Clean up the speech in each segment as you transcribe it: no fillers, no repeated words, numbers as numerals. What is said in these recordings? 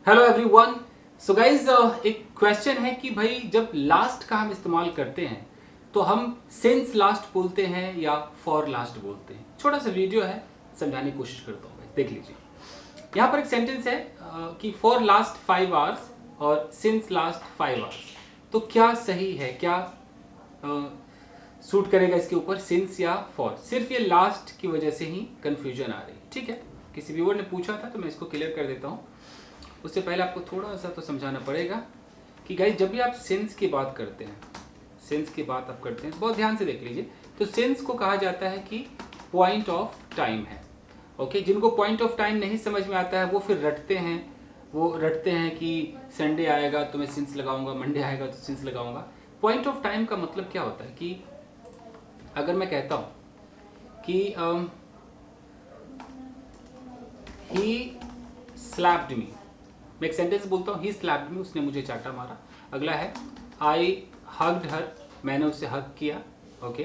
Hello everyone. So guys एक question है कि भाई जब लास्ट का हम इस्तेमाल करते हैं तो हम सिंस लास्ट बोलते हैं या फॉर लास्ट बोलते हैं। छोटा सा वीडियो है, समझाने की कोशिश करता हूँ, देख लीजिए। यहाँ पर एक सेंटेंस है कि फॉर लास्ट 5 आवर्स और सिंस लास्ट 5 आवर्स। तो क्या सही है, क्या सूट करेगा इसके ऊपर, सिंस या फॉर? सिर्फ ये लास्ट की वजह से ही कंफ्यूजन आ रही है, ठीक है। किसी व्यूअर ने पूछा था तो मैं इसको क्लियर कर देता हूँ। उससे पहले आपको थोड़ा सा तो समझाना पड़ेगा कि गाइस जब भी आप सिंस की बात करते हैं, सिंस की बात आप करते हैं, बहुत ध्यान से देख लीजिए। तो सिंस को कहा जाता है कि पॉइंट ऑफ टाइम है। ओके, जिनको पॉइंट ऑफ टाइम नहीं समझ में आता है वो फिर रटते हैं कि संडे आएगा तो मैं सिंस लगाऊंगा, मंडे आएगा तो सिंस लगाऊंगा। पॉइंट ऑफ टाइम का मतलब क्या होता है कि अगर मैं कहता हूं कि ही स्लैप्ड मी, मैं एक सेंटेंस बोलता हूँ, ही स्लैप्ड मी, उसने मुझे चाटा मारा। अगला है आई हग्ड हर, मैंने उसे हग किया। ओके,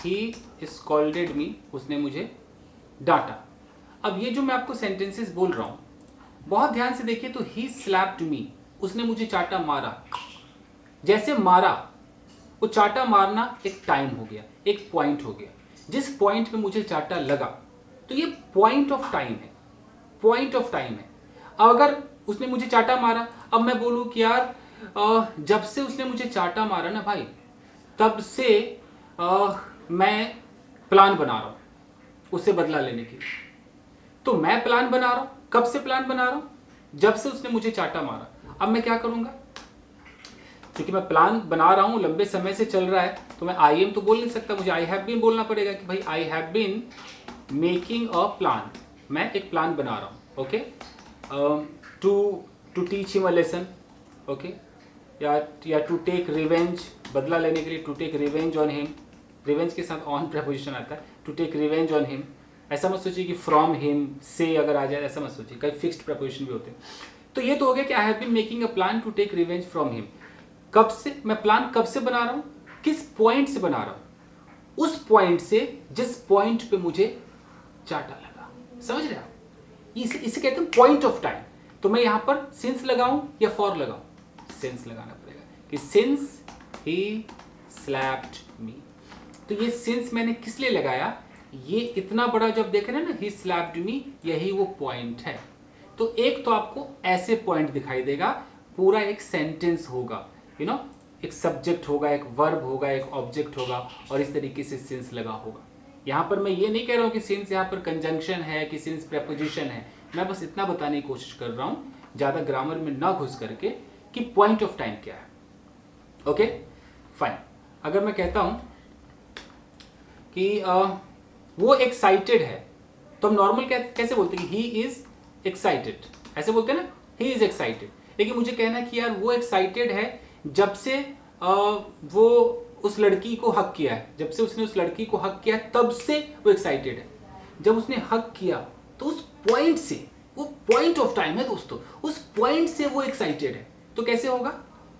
ही स्कॉल्डेड मी, उसने मुझे डांटा। अब ये जो मैं आपको सेंटेंसेस बोल रहा हूँ, बहुत ध्यान से देखिए। तो ही स्लैप्ड मी, उसने मुझे चाटा मारा। जैसे मारा, वो चाटा मारना एक टाइम हो गया, एक पॉइंट हो गया। जिस पॉइंट पे मुझे चाटा लगा, तो ये पॉइंट ऑफ टाइम है, पॉइंट ऑफ टाइम है। अब अगर उसने मुझे चाटा मारा, अब मैं बोलूं कि यार जब से उसने मुझे चाटा मारा ना भाई, तब से मैं प्लान बना रहा हूं उससे बदला लेने की। तो मैं प्लान बना रहा हूं, कब से प्लान बना रहा हूं? जब से उसने मुझे चाटा मारा। अब मैं क्या करूंगा, क्योंकि मैं प्लान बना रहा हूं, लंबे समय से चल रहा है, तो मैं आई एम तो बोल नहीं सकता, मुझे आई हैव बीन बोलना पड़ेगा कि भाई I have been making a plan, मैं एक प्लान बना रहा हूं। Okay, to teach him a lesson. Okay, या टू टेक रिवेंज, बदला लेने के लिए, to take revenge on him. Revenge के साथ ऑन प्रेपोजिशन आता है, to take revenge on him. ऐसा मत सोचिए कि फ्रॉम हिम से अगर आ जाए, ऐसा मत सोचिए, कई फिक्स्ड प्रेपोजिशन भी होते हैं। तो ये तो हो गया कि I have been making a plan to take revenge from him. कब से मैं प्लान कब से बना रहा हूं, किस पॉइंट से बना रहा हूं? उस पॉइंट से जिस पॉइंट पे मुझे चाटा लगा। समझ रहे आप? इसे कहते हैं पॉइंट ऑफ टाइम। तो मैं यहां पर सिंस लगाऊं या फॉर लगाऊं? सिंस लगाना पड़ेगा कि सिंस ही स्लैप्ड मी। तो ये सिंस मैंने किस लिए लगाया? ये इतना बड़ा जब देख रहे हैं ना, ही स्लैप्ड मी, यही वो पॉइंट है। तो एक तो आपको ऐसे पॉइंट दिखाई देगा, पूरा एक सेंटेंस होगा, यू नो, एक सब्जेक्ट होगा, एक वर्ब होगा, एक ऑब्जेक्ट होगा, और इस तरीके से सिंस लगा होगा। यहाँ पर मैं ये नहीं कह रहा हूँ कि सिंस यहाँ पर कंजंक्शन है, कि सिंस प्रेपोजिशन है। मैं बस इतना बताने की कोशिश कर रहा हूँ, ज़्यादा ग्रामर में ना घुस करके, कि पॉइंट ऑफ टाइम क्या है। Okay fine. अगर मैं कहता हूँ कि वो एक्साइटेड है, तो हम नॉर्मल कैसे बोलते हैं कि ही इज एक्साइटेड, ऐसे बोलते हैं ना, ही इज एक्साइटेड। लेकिन मुझे कहना है कि यार वो एक्साइटेड है जब से वो उस लड़की को हक किया है, जब से उसने उस लड़की को हक किया है, तब से वो एक्साइटेड है। जब उसने हक किया तो उस पॉइंट से, वो पॉइंट ऑफ टाइम है दोस्तों, उस पॉइंट से वो एक्साइटेड है। तो कैसे होगा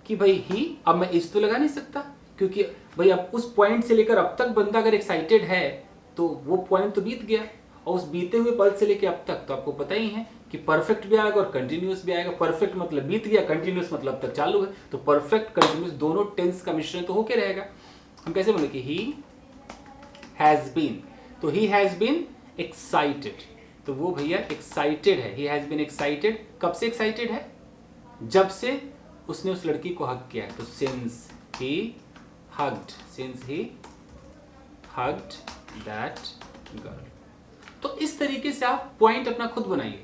कि भाई ही, अब मैं इस तो लगा नहीं सकता, क्योंकि भाई अब उस पॉइंट से लेकर अब तक बंदा अगर एक्साइटेड है तो वो पॉइंट तो बीत गया, और उस बीते हुए पल से लेकर अब तक तो आपको पता ही है कि परफेक्ट भी आएगा और कंटिन्यूअस भी आएगा। परफेक्ट मतलब बीत गया, कंटिन्यूअस मतलब अब तक चालू है। तो परफेक्ट कंटिन्यूअस दोनों टेंस का मिश्रण तो होके रहेगा। हम कैसे बोले कि ही हैज बीन, तो ही हैज बीन एक्साइटेड, तो वो भैया एक्साइटेड है। ही हैज बीन एक्साइटेड, कब से एक्साइटेड है? जब से उसने उस लड़की को हक किया है। तो since he hugged, since he hugged that girl. तो इस तरीके से आप पॉइंट अपना खुद बनाइए।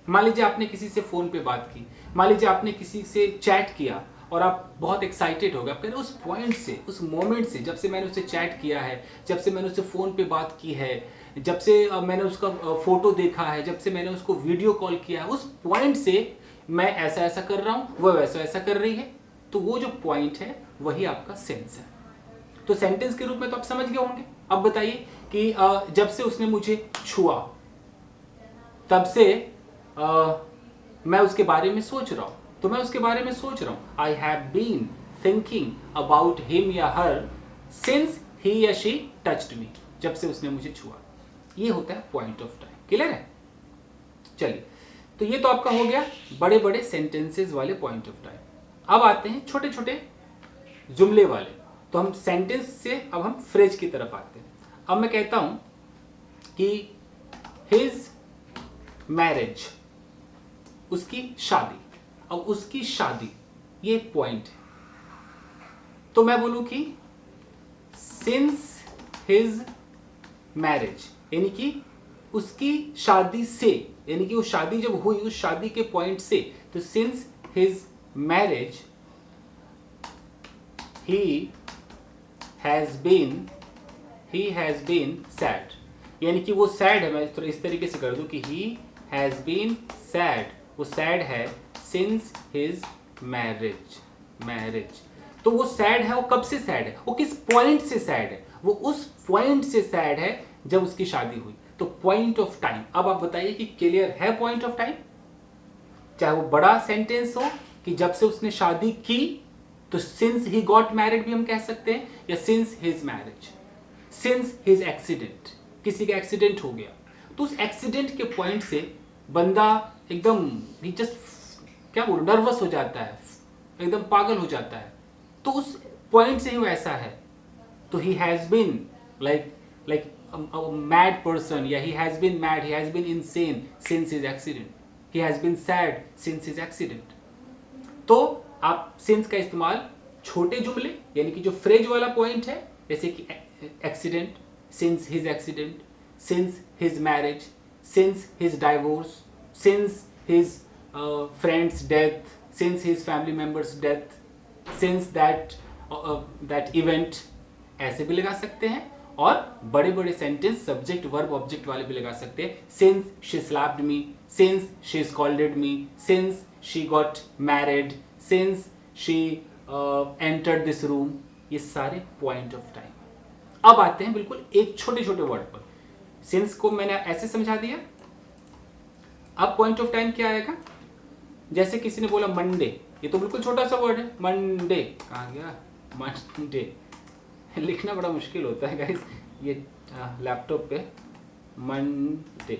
मान लीजिए आपने किसी से फोन पे बात की, मान लीजिए आपने किसी से चैट किया और आप बहुत एक्साइटेड हो गए। आप कह रहे उस पॉइंट से, उस मोमेंट से, जब से मैंने उससे चैट किया है, जब से मैंने उससे फोन पे बात की है, जब से मैंने उसका फोटो देखा है, जब से मैंने उसको वीडियो कॉल किया है, उस पॉइंट से मैं ऐसा ऐसा कर रहा हूं, वो वैसा ऐसा कर रही है। तो वो जो पॉइंट है वही आपका सेंस है। तो सेंटेंस के रूप में तो आप समझ गए होंगे। अब बताइए कि जब से उसने मुझे छुआ, तब से मैं उसके बारे में सोच रहा हूं। तो मैं उसके बारे में सोच रहा हूं, I have been thinking about him या हर सिंस ही या शी टच्ड मी, जब से उसने मुझे छुआ। ये होता है पॉइंट ऑफ टाइम। क्लियर है? चलिए तो ये तो आपका हो गया बड़े बड़े सेंटेंसेस वाले पॉइंट ऑफ टाइम। अब आते हैं छोटे छोटे जुमले वाले। तो हम सेंटेंस से अब हम फ्रेज की तरफ आते हैं। अब मैं कहता हूं कि हिज मैरिज, उसकी शादी। अब उसकी शादी ये एक पॉइंट है, तो मैं बोलूं कि सिंस हिज मैरिज, यानी कि उसकी शादी से, यानी कि वो शादी जब हुई उस शादी के पॉइंट से, तो since his marriage he has been sad, यानी कि वो सैड है। मैं इस तरीके से कर दूं कि he has been sad, वो सैड है since his marriage। तो वो सैड है, वो कब से सैड है, वो किस पॉइंट से सैड है, वो उस पॉइंट से सैड है जब उसकी शादी हुई। तो पॉइंट ऑफ टाइम। अब आप बताइए कि क्लियर है पॉइंट ऑफ टाइम, चाहे वो बड़ा सेंटेंस हो कि जब से उसने शादी की, तो सिंस ही गॉट मैरिड भी हम कह सकते हैं, या since his marriage, since his accident, किसी का एक्सीडेंट हो गया, तो उस एक्सीडेंट के पॉइंट से बंदा एकदम ही जस्ट क्या बोलूं नर्वस हो जाता है, एकदम पागल हो जाता है, तो उस पॉइंट से ही वो ऐसा है। तो he has been like a mad person, या he has been mad, he has been insane since his accident, he has been sad since his accident। तो आप since का इस्तेमाल छोटे जुमले, यानी कि जो फ्रेज वाला पॉइंट है, जैसे कि accident, since his accident, since his marriage, since his divorce, since his friend's death, since his family member's death, since that event, ऐसे भी लगा सकते हैं। और बड़े बड़े सेंटेंस सब्जेक्ट वर्ब ऑब्जेक्ट वाले भी लगा सकते हैं। Since she slapped me, since she scolded me, since she got married, since she entered this room, ये सारे पॉइंट ऑफ टाइम। अब आते हैं बिल्कुल एक छोटे छोटे वर्ड पर। सिंस को मैंने ऐसे समझा दिया, अब पॉइंट ऑफ टाइम क्या आएगा। जैसे किसी ने बोला मंडे, ये तो बिल्कुल छोटा सा वर्ड है, मंडे कहाँ गया, मंडे लिखना बड़ा मुश्किल होता है गाइस ये लैपटॉप पे, मंडे।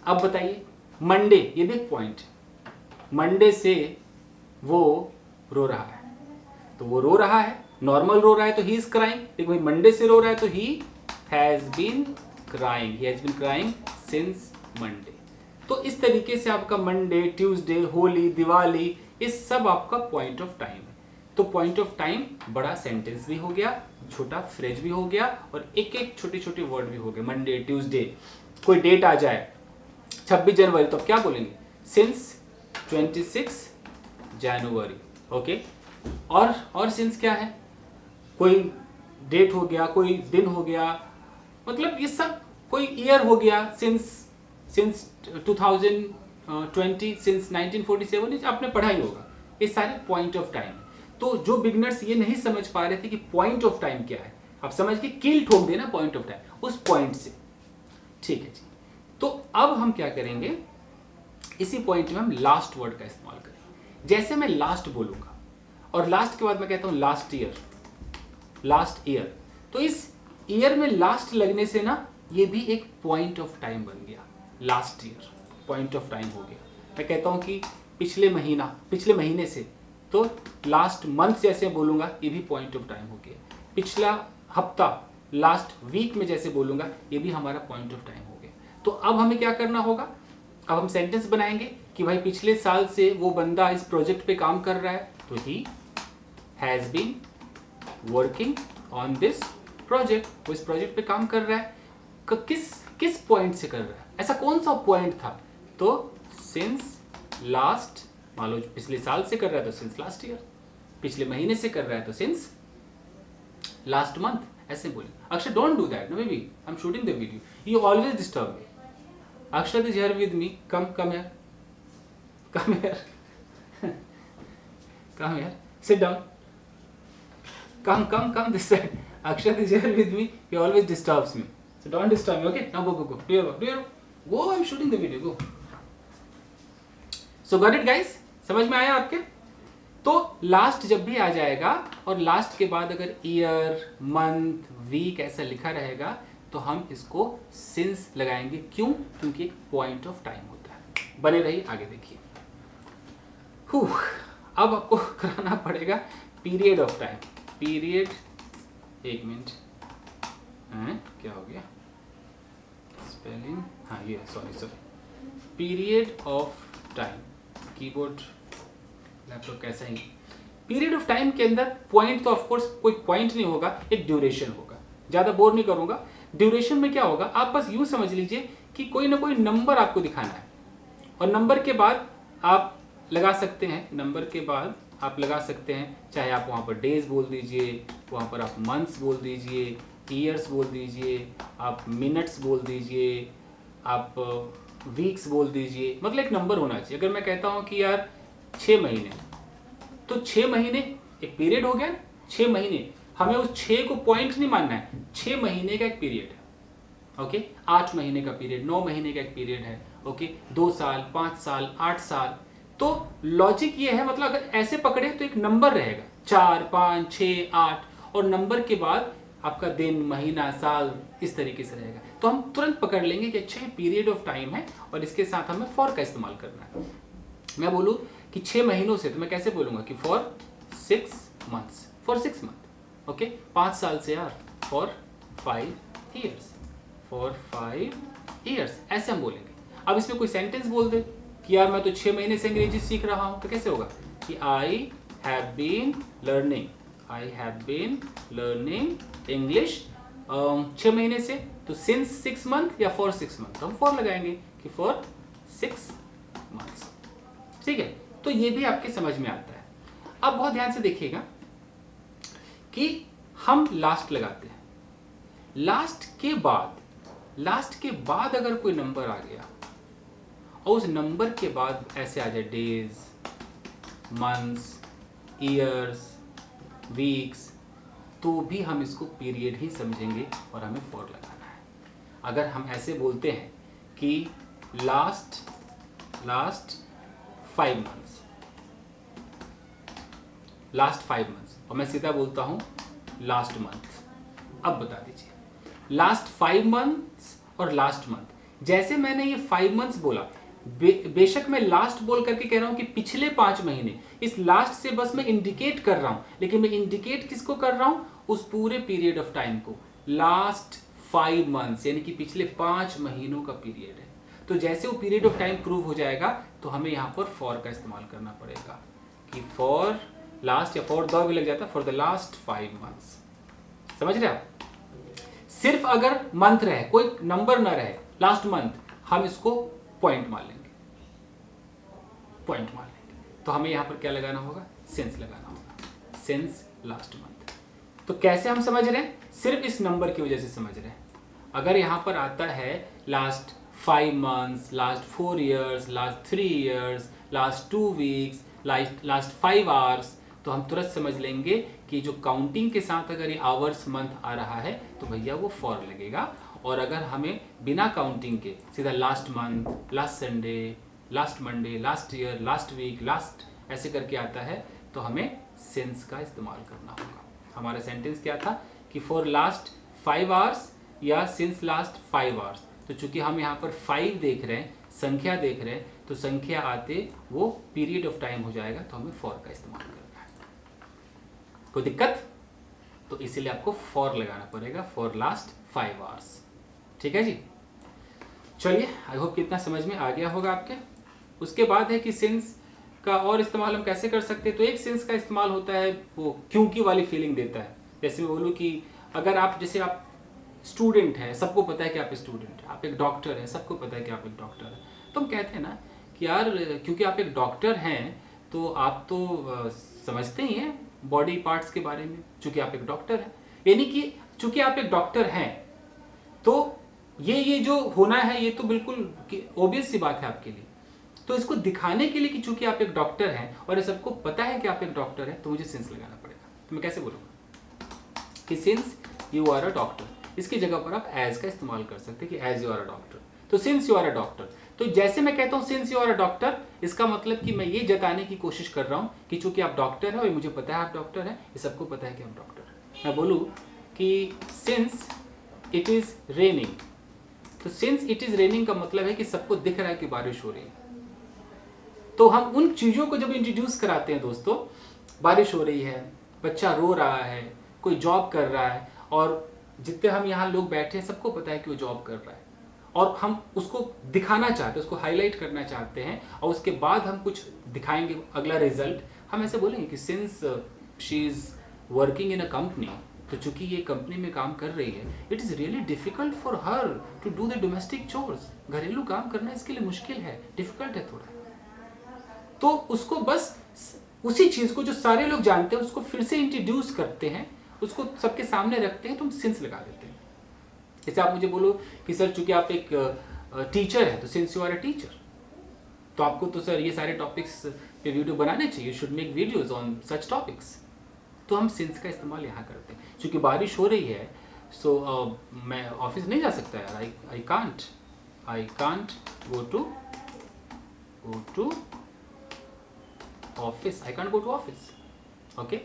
अब बताइए मंडे, ये भी एक पॉइंट, मंडे से वो रो रहा है, तो वो रो रहा है, नॉर्मल रो रहा है तो ही इज क्राइंग, लेकिन भाई मंडे से रो रहा है तो he has been crying since Monday. तो इस तरीके से आपका मंडे, ट्यूसडे, होली, दिवाली, ये सब आपका पॉइंट ऑफ टाइम है। तो पॉइंट ऑफ टाइम बड़ा सेंटेंस भी हो गया, छोटा फ्रेज भी हो गया, और एक एक छोटे छोटे वर्ड भी हो गए। मंडे, ट्यूसडे, कोई डेट आ जाए 26 जनवरी, तो आप क्या बोलेंगे, सिंस 26 जनवरी, ओके। और सिंस क्या है, कोई डेट हो गया, कोई दिन हो गया, मतलब ये सब, कोई ईयर हो गया, सिंस 2020, सिंस 1947, आपने पढ़ा ही होगा, ये सारे पॉइंट ऑफ टाइम। तो जो बिगनर्स ये नहीं समझ पा रहे थे कि पॉइंट ऑफ टाइम क्या है, आप समझ के कील ठोक देना पॉइंट ऑफ टाइम उस पॉइंट से, ठीक है जी। तो अब हम क्या करेंगे, इसी पॉइंट में हम लास्ट वर्ड का इस्तेमाल करेंगे। जैसे मैं लास्ट बोलूंगा और लास्ट के बाद मैं कहता हूं लास्ट ईयर, तो इस ईयर में लास्ट लगने से ना ये भी एक पॉइंट ऑफ टाइम बन गया, last year point of time हो गया। मैं कहता हूं कि पिछले महीने से, तो लास्ट मंथ जैसे बोलूंगा ये भी पॉइंट ऑफ टाइम हो गया। पिछला हफ्ता, लास्ट वीक में जैसे बोलूंगा ये भी हमारा पॉइंट ऑफ टाइम हो गया। तो अब हमें क्या करना होगा, अब हम सेंटेंस बनाएंगे कि भाई पिछले साल से वो बंदा इस प्रोजेक्ट पे काम कर रहा है, तो he has been working on this project, वो इस प्रोजेक्ट पे काम कर रहा है। किस पॉइंट से कर रहा है, ऐसा कौन सा पॉइंट था, तो सिंस लास्ट, मान लो पिछले साल से कर रहा है तो सिंस लास्ट ईयर, पिछले महीने से कर रहा है तो सिंस लास्ट मंथ, ऐसे बोले। Akshar don't do that, no baby, I am shooting the video, you always disturb me. Akshar is here with me, come here, sit down, come this side. Akshat is here with me, he always disturbs me, so don't disturb me, okay? Now go, do your work, go, I'm shooting the video, go. So got it guys, समझ में आया आपके? तो last जब भी आ जाएगा और last के बाद अगर ईयर, मंथ, वीक ऐसा लिखा रहेगा, तो हम इसको सिंस लगाएंगे। क्यों? क्योंकि एक पॉइंट ऑफ टाइम होता है। बने रहिए, आगे देखिए। अब आपको कराना पड़ेगा पीरियड ऑफ टाइम। पीरियड, एक मिनट, क्या हो गया स्पेलिंग, हाँ ये sorry, period of time, keyboard laptop कैसा ही। पीरियड ऑफ टाइम के अंदर पॉइंट तो ऑफकोर्स कोई पॉइंट नहीं होगा, एक ड्यूरेशन होगा। ज़्यादा बोर नहीं करूंगा। ड्यूरेशन में क्या होगा, आप बस यूँ समझ लीजिए कि कोई ना कोई नंबर आपको दिखाना है, और नंबर के बाद आप लगा सकते हैं, नंबर के बाद आप लगा सकते हैं, चाहे आप वहाँ पर डेज बोल दीजिए, वहाँ पर आप मंथ्स बोल दीजिए, ईयर्स बोल दीजिए, आप मिनट्स बोल दीजिए, आप वीक्स बोल दीजिए, मतलब एक नंबर होना चाहिए। अगर मैं कहता हूँ कि यार 6 महीने, तो 6 महीने एक पीरियड हो गया। 6 महीने, हमें उस 6 को पॉइंट नहीं मानना है, 6 महीने का एक पीरियड है। ओके, 8 महीने का पीरियड, 9 महीने का एक पीरियड है। ओके, 2 साल, 5 साल, 8 साल। तो लॉजिक ये है, मतलब अगर ऐसे पकड़े तो एक नंबर रहेगा 4, 5, 6, 8, और नंबर के बाद आपका दिन, महीना, साल, इस तरीके से रहेगा। तो हम तुरंत पकड़ लेंगे कि अच्छा पीरियड ऑफ टाइम है, और इसके साथ हमें फॉर का इस्तेमाल करना है। मैं बोलूँ कि 6 महीनों से, तो मैं कैसे बोलूँगा कि for 6 months, for 6 month. Okay, 5 साल से यार फॉर 5 ईयर्स, फॉर 5 ईयर्स, ऐसे हम बोलेंगे। अब इसमें कोई सेंटेंस बोल दे कि यार मैं तो 6 महीने से अंग्रेजी सीख रहा हूँ, तो कैसे होगा कि I have been learning, I have been learning English 6 महीने से, तो सिंस 6 मंथ या फॉर 6 मंथ, तो हम फॉर लगाएंगे कि फॉर 6 मंथ्स। ठीक है, तो ये भी आपके समझ में आता है। अब बहुत ध्यान से देखिएगा कि हम लास्ट लगाते हैं, लास्ट के बाद अगर कोई नंबर आ गया और उस नंबर के बाद ऐसे आ जाए डेज, मंथ्स, ईयर्स, वीक्स, तो भी हम इसको पीरियड ही समझेंगे और हमें फॉर लगाना है। अगर हम ऐसे बोलते हैं कि लास्ट 5 मंथ्स, लास्ट 5 मंथ्स, और मैं सीधा बोलता हूं लास्ट मंथ, अब बता दीजिए लास्ट 5 मंथ्स और लास्ट मंथ। जैसे मैंने ये 5 मंथ्स बोला, बेशक मैं लास्ट बोल करके कह रहा हूं कि पिछले 5 महीने, इस लास्ट से बस मैं इंडिकेट कर रहा हूं, लेकिन मैं इंडिकेट किसको कर रहा हूं, उस पूरे पीरियड ऑफ टाइम को। लास्ट 5 मंथ्स यानी कि पिछले 5 महीनों का पीरियड है। तो जैसे वो पीरियड ऑफ टाइम प्रूव हो जाएगा तो हमें यहाँ पर फॉर का इस्तेमाल करना पड़ेगा कि फॉर लास्ट, या फॉर द भी लग जाता है, फॉर द लास्ट 5 मंथ्स। समझ रहे आप? सिर्फ अगर मंथ रहे, कोई नंबर ना रहे, लास्ट मंथ, हम इसको पॉइंट मान लेंगे, तो हमें यहां पर क्या लगाना होगा, सिंस लगाना होगा, सिंस लास्ट मंथ। तो कैसे हम समझ रहे हैं, सिर्फ इस नंबर की वजह से समझ रहे हैं। अगर यहां पर आता है last 5 months, last 4 years, last 3 years, last 2 weeks, last 5 hours, तो हम तुरंत समझ लेंगे कि जो काउंटिंग के साथ अगर ये आवर्स मंथ आ रहा है तो भैया वो फॉर लगेगा। और अगर हमें बिना काउंटिंग के सीधा last month, last Sunday, last Monday, last year, last week, last ऐसे करके आता है तो हमें सिंस का इस्तेमाल करना होगा। हमारा सेंटेंस क्या था कि फॉर लास्ट 5 आवर्स या सिंस लास्ट 5 आवर्स। तो चूंकि हम यहाँ पर 5 देख रहे हैं, संख्या देख रहे हैं, तो संख्या आते वो पीरियड ऑफ टाइम हो जाएगा, तो हमें फॉर का इस्तेमाल करना है। कोई दिक्कत? तो इसीलिए आपको फॉर लगाना पड़ेगा, फॉर लास्ट 5 आवर्स। ठीक है जी, चलिए, आई होप कि इतना समझ में आ गया होगा आपके। उसके बाद है कि सिंस का और इस्तेमाल हम कैसे कर सकते हैं। तो एक सिंस का इस्तेमाल होता है वो क्योंकि वाली फीलिंग देता है। जैसे मैं बोलूँ कि अगर आप, जैसे आप स्टूडेंट हैं, सबको पता है कि आप स्टूडेंट हैं, आप एक डॉक्टर हैं, सबको पता है कि आप एक डॉक्टर हैं, तो हम कहते हैं ना कि यार क्योंकि आप एक डॉक्टर हैं तो आप तो समझते ही हैं बॉडी पार्ट्स के बारे में, चूंकि आप एक डॉक्टर हैं। यानी कि चूंकि आप एक डॉक्टर हैं तो ये जो होना है ये तो बिल्कुल ओबियस सी बात है आपके लिए। तो इसको दिखाने के लिए कि चूंकि आप एक डॉक्टर हैं और ये सबको पता है कि आप एक डॉक्टर हैं, तो मुझे सिंस लगाना पड़ेगा। तो मैं कैसे बोलूँगा कि since you are a doctor, इसकी जगह पर आप एज का इस्तेमाल कर सकते हैं कि as you are a doctor. तो since you are a doctor, तो जैसे मैं कहता हूँ since you are a doctor, इसका मतलब कि मैं ये जताने की कोशिश कर रहा हूँ कि चूंकि आप डॉक्टर हैं और मुझे पता है आप डॉक्टर हैं, ये सबको पता है कि आप डॉक्टर हैं। मैं बोलूँ कि सिंस इट इज़ रेनिंग, तो सिंस इट इज़ रेनिंग का मतलब है कि सबको दिख रहा है कि बारिश हो रही है। तो हम उन चीज़ों को जब इंट्रोड्यूस कराते हैं दोस्तों, बारिश हो रही है, बच्चा रो रहा है, कोई जॉब कर रहा है, और जितने हम यहाँ लोग बैठे हैं सबको पता है कि वो जॉब कर रहा है, और हम उसको दिखाना चाहते हैं, उसको हाईलाइट करना चाहते हैं, और उसके बाद हम कुछ दिखाएंगे अगला रिजल्ट। हम ऐसे बोलेंगे कि since she is working in a company, तो चूंकि ये कंपनी में काम कर रही है, it is really difficult for her to do the domestic chores. घरेलू काम करना इसके लिए मुश्किल है, डिफिकल्ट है थोड़ा। तो उसको बस उसी चीज़ को जो सारे लोग जानते हैं उसको फिर से इंट्रोड्यूस करते हैं, उसको सबके सामने रखते हैं, तो हम सिंस लगा देते हैं। जैसे आप मुझे बोलो कि सर चूंकि आप एक टीचर हैं, तो since you are a teacher, तो आपको तो सर ये सारे टॉपिक्स पे वीडियो बनाने चाहिए, should make videos on such topics. तो हम सिंस का इस्तेमाल यहाँ करते हैं। क्योंकि बारिश हो रही है, सो मैं ऑफिस नहीं जा सकता यार, I can't go to office, okay.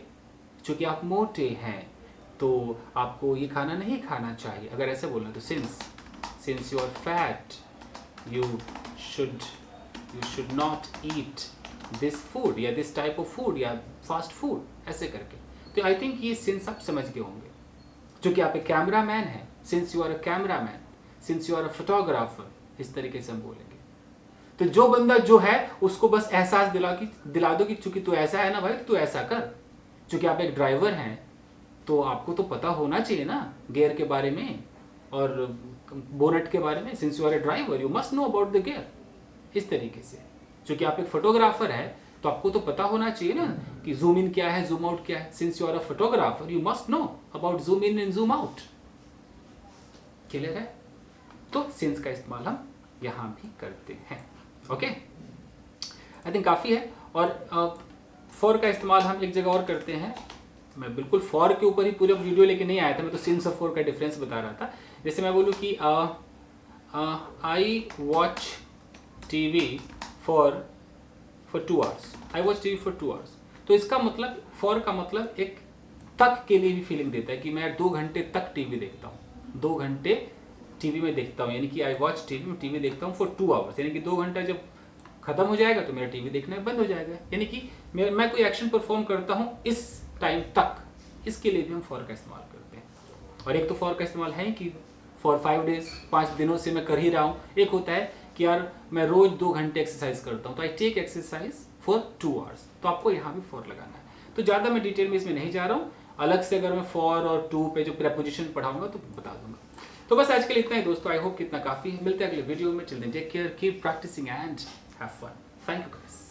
चूँकि आप मोटे हैं तो आपको ये खाना नहीं खाना चाहिए, अगर ऐसे बोलना तो since you are fat you should not eat this food या दिस टाइप ऑफ फूड या फास्ट फूड, ऐसे करके। तो आई थिंक ये सिंस आप समझ गए होंगे। चूँकि आप एक कैमरा मैन हैं, since you are a camera man, since you are a photographer, इस तरीके से हम बोलेंगे। तो जो बंदा जो है उसको बस एहसास दिला दो कि चूंकि तू ऐसा है ना भाई, तो तू ऐसा कर। चूंकि आप एक ड्राइवर हैं तो आपको तो पता होना चाहिए ना गियर के बारे में और बोनट के बारे में। Since you are a driver you must know about the gear, इस तरीके से। चूंकि आप एक फोटोग्राफर है तो आपको तो पता होना चाहिए ना कि जूम इन क्या है, जूम आउट क्या है। Since you are a photographer you must know about zoom in and zoom out. Clear है? तो सिंस का इस्तेमाल हम यहाँ भी करते हैं, ओके। आई थिंक काफ़ी है। और फॉर का इस्तेमाल हम एक जगह और करते हैं। मैं बिल्कुल फॉर के ऊपर ही पूरा वीडियो लेके नहीं आया था, मैं तो सिंस और फॉर का डिफरेंस बता रहा था। जैसे मैं बोलूँ कि I watch TV for 2 hours, I watch TV for 2 hours. तो इसका मतलब, फॉर का मतलब एक तक के लिए भी फीलिंग देता है कि मैं 2 घंटे तक टीवी देखता हूँ, 2 घंटे टीवी में देखता हूँ। यानी कि आई वॉच टीवी, मैं टीवी देखता हूँ फॉर 2 आवर्स, यानी कि 2 घंटा जब खत्म हो जाएगा तो मेरा टीवी देखना बंद हो जाएगा। यानी कि मैं कोई एक्शन परफॉर्म करता हूँ इस टाइम तक, इसके लिए भी हम फॉर का इस्तेमाल करते हैं। और एक तो फॉर का इस्तेमाल है कि फॉर 5 डेज, 5 दिनों से मैं कर ही रहा हूँ। एक होता है कि यार मैं रोज 2 घंटे एक्सरसाइज करता हूँ, तो I take exercise for 2 hours, तो आपको यहाँ भी फॉर लगाना है। तो ज़्यादा मैं डिटेल में इसमें नहीं जा रहा हूँ, अलग से अगर मैं फॉर और टू पे जो प्रेपोजिशन पढ़ाऊंगा तो बता दूंगा। तो बस आज के लिए इतना ही दोस्तों, आई होप कितना काफ़ी है। मिलते हैं अगले वीडियो में। Till then take care, keep practising and have fun. Thank you guys.